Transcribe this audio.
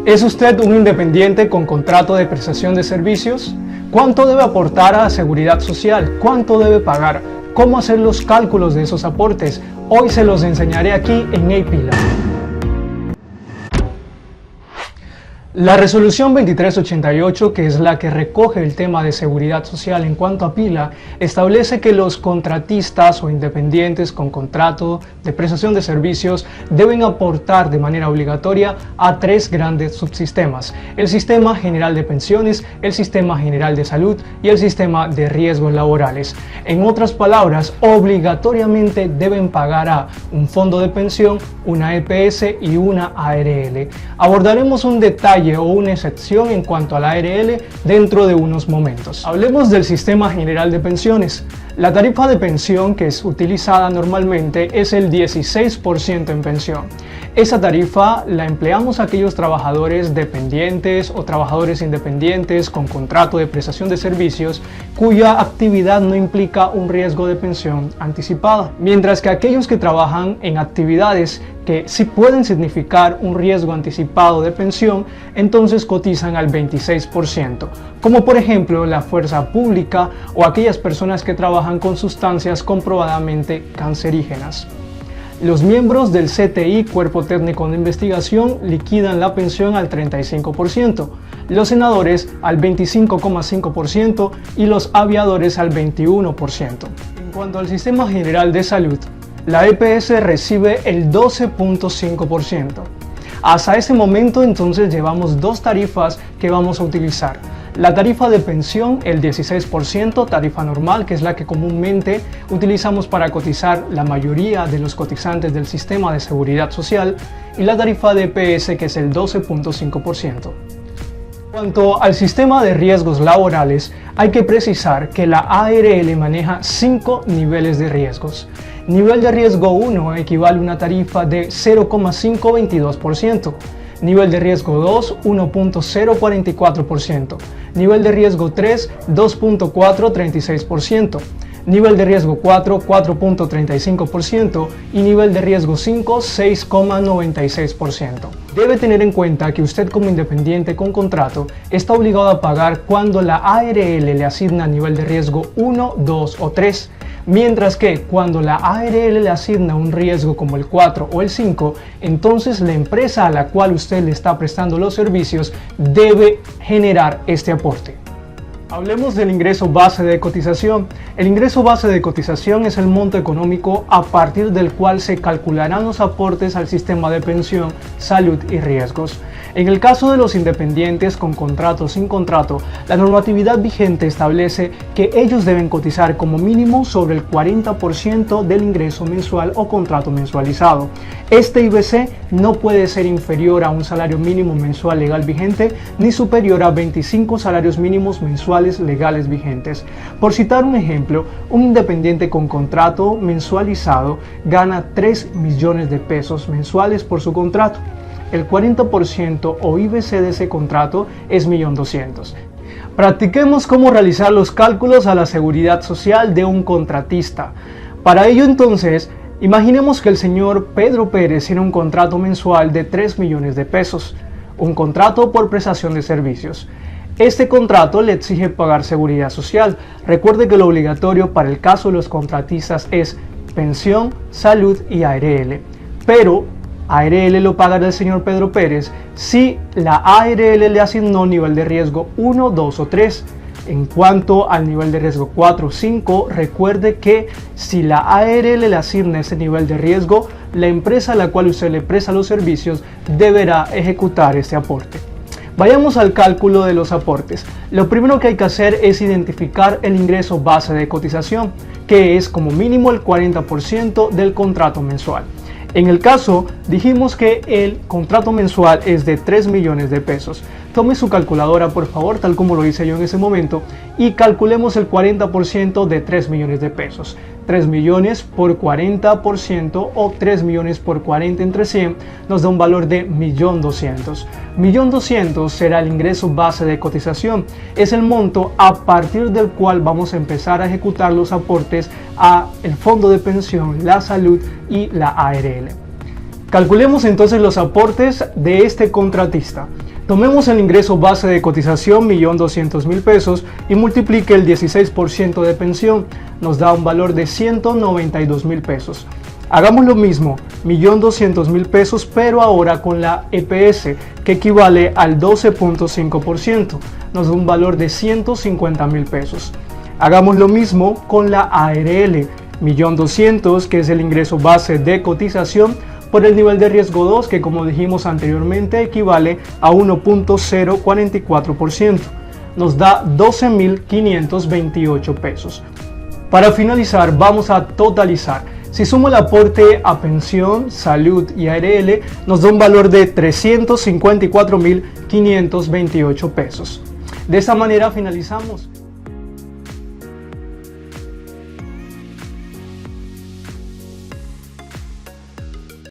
¿Es usted un independiente con contrato de prestación de servicios? ¿Cuánto debe aportar a la seguridad social? ¿Cuánto debe pagar? ¿Cómo hacer los cálculos de esos aportes? Hoy se los enseñaré aquí en APILA. La resolución 2388, que es la que recoge el tema de seguridad social en cuanto a PILA, establece que los contratistas o independientes con contrato de prestación de servicios deben aportar de manera obligatoria a tres grandes subsistemas: el Sistema General de Pensiones, el Sistema General de Salud y el Sistema de Riesgos Laborales. En otras palabras, obligatoriamente deben pagar a un fondo de pensión, una EPS y una ARL. Abordaremos un detalle o una excepción en cuanto a la ARL dentro de unos momentos. Hablemos del Sistema General de Pensiones. La tarifa de pensión que es utilizada normalmente es el 16% en pensión. Esa tarifa la empleamos aquellos trabajadores dependientes o trabajadores independientes con contrato de prestación de servicios cuya actividad no implica un riesgo de pensión anticipada, mientras que aquellos que trabajan en actividades que sí pueden significar un riesgo anticipado de pensión, entonces cotizan al 26%, como por ejemplo la fuerza pública o aquellas personas que trabajan con sustancias comprobadamente cancerígenas. Los miembros del CTI, Cuerpo Técnico de Investigación, liquidan la pensión al 35%, los senadores al 25,5% y los aviadores al 21%. En cuanto al Sistema General de Salud, la EPS recibe el 12,5%. Hasta ese momento entonces llevamos dos tarifas que vamos a utilizar. La tarifa de pensión, el 16%, tarifa normal, que es la que comúnmente utilizamos para cotizar la mayoría de los cotizantes del sistema de seguridad social, y la tarifa de EPS, que es el 12,5%. En cuanto al sistema de riesgos laborales, hay que precisar que la ARL maneja 5 niveles de riesgos. Nivel de riesgo 1 equivale a una tarifa de 0,522%. Nivel de riesgo 2, 1,044%. Nivel de riesgo 3, 2,436%. Nivel de riesgo 4, 4,35% y nivel de riesgo 5, 6,96%. Debe tener en cuenta que usted como independiente con contrato está obligado a pagar cuando la ARL le asigna nivel de riesgo 1, 2 o 3, mientras que cuando la ARL le asigna un riesgo como el 4 o el 5, entonces la empresa a la cual usted le está prestando los servicios debe generar este aporte. Hablemos del ingreso base de cotización. El ingreso base de cotización es el monto económico a partir del cual se calcularán los aportes al sistema de pensión, salud y riesgos. En el caso de los independientes con contrato o sin contrato, la normatividad vigente establece que ellos deben cotizar como mínimo sobre el 40% del ingreso mensual o contrato mensualizado. Este IBC no puede ser inferior a un salario mínimo mensual legal vigente ni superior a 25 salarios mínimos mensuales legales vigentes. Por citar un ejemplo, un independiente con contrato mensualizado gana 3 millones de pesos mensuales por su contrato. El 40% o IBC de ese contrato es 1.200.000. Practiquemos cómo realizar los cálculos a la seguridad social de un contratista. Para ello entonces, imaginemos que el señor Pedro Pérez tiene un contrato mensual de 3 millones de pesos, un contrato por prestación de servicios. Este contrato le exige pagar seguridad social. Recuerde que lo obligatorio para el caso de los contratistas es pensión, salud y ARL. Pero ARL lo pagará el señor Pedro Pérez si la ARL le asignó nivel de riesgo 1, 2 o 3. En cuanto al nivel de riesgo 4 o 5, recuerde que si la ARL le asigna ese nivel de riesgo, la empresa a la cual usted le presta los servicios deberá ejecutar este aporte. Vayamos al cálculo de los aportes. Lo primero que hay que hacer es identificar el ingreso base de cotización, que es como mínimo el 40% del contrato mensual. En el caso, dijimos que el contrato mensual es de 3 millones de pesos. Tome su calculadora, por favor, tal como lo hice yo en ese momento, y calculemos el 40% de 3 millones de pesos. 3 millones por 40% o 3 millones por 40 entre 100 nos da un valor de 1.200.000. 1.200.000 será el ingreso base de cotización. Es el monto a partir del cual vamos a empezar a ejecutar los aportes a el fondo de pensión, la salud y la ARL. Calculemos entonces los aportes de este contratista. Tomemos el ingreso base de cotización 1.200.000 pesos y multiplique el 16% de pensión, nos da un valor de 192.000 pesos. Hagamos lo mismo, 1.200.000 pesos, pero ahora con la EPS, que equivale al 12.5%, nos da un valor de 150.000 pesos. Hagamos lo mismo con la ARL, 1.200.000, que es el ingreso base de cotización, por el nivel de riesgo 2, que como dijimos anteriormente equivale a 1.044%. Nos da 12.528 pesos. Para finalizar, vamos a totalizar. Si sumo el aporte a pensión, salud y ARL, nos da un valor de 354.528 pesos. De esta manera finalizamos.